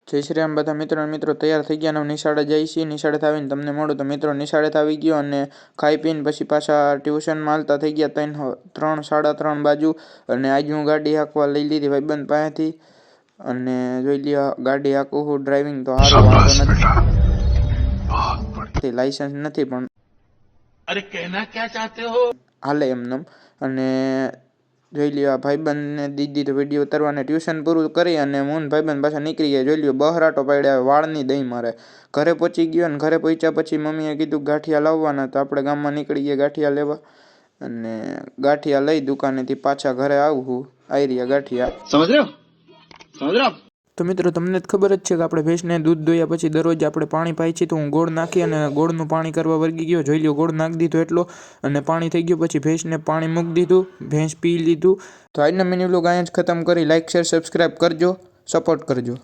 જય શ્રી રામ બધા મિત્રો તૈયાર થઈ ગયા ને નિશાળે જઈ છીએ। નિશાળે આવીને તમને મળું તો મિત્રો નિશાળે આવી ગયો અને ખાઈ પીને પછી પાછા ટ્યુશનમાં હાલતા થઈ ગયા 3 સાડા 3 બાજુ। અને આજ હું ગાડી હાંકવા લઈ લીધી ભાઈબંધ પાસેથી અને જોઈ લ્યો ગાડી હાંકું હું ડ્રાઇવિંગ તો સારું વાંધો નથી, લાયસન્સ નથી પણ અરે કહેના ક્યા ચાહતે હો હાલે એમને। અને જોઈ લ્યો આ ભાઈબંધને દીધી તો વિડીયો ઉતારવાને ટ્યુશન પૂરું કરી અને હું ભાઈબંધ પાછા નીકળી ગયા। જોઈ લ્યો બહરાટો પાડ્યા વાળની દઈ મારે ઘરે પહોંચી ગયો ને ઘરે પહોંચ્યા પછી મમ્મીએ કીધું ગાંઠિયા લાવવાના તો આપણે ગામમાં નીકળી ગયા ગાંઠિયા લેવા અને ગાંઠિયા લઈ દુકાનેથી પાછા ઘરે આવું આવી રહ્યા ગાંઠિયા। સમજ રહ્યો તો મિત્રો તમને જ ખબર જ છે કે આપણે ભેંસને દૂધ દોયા પછી દરરોજ આપણે પાણી પાઈ છીએ, તો હું ગોળ નાખી અને ગોળનું પાણી કરવા વર્ગી ગયો। જોઈ લો ગોળ નાખી દીધો એટલો અને પાણી થઈ ગયું પછી ભેંસને પાણી મૂકી દીધું, ભેંસ પી લીધું। તો આજનો મિની વ્લોગ અહીંયા જ ખતમ કરી, લાઇક શેર સબસ્ક્રાઈબ કરજો, સપોર્ટ કરજો।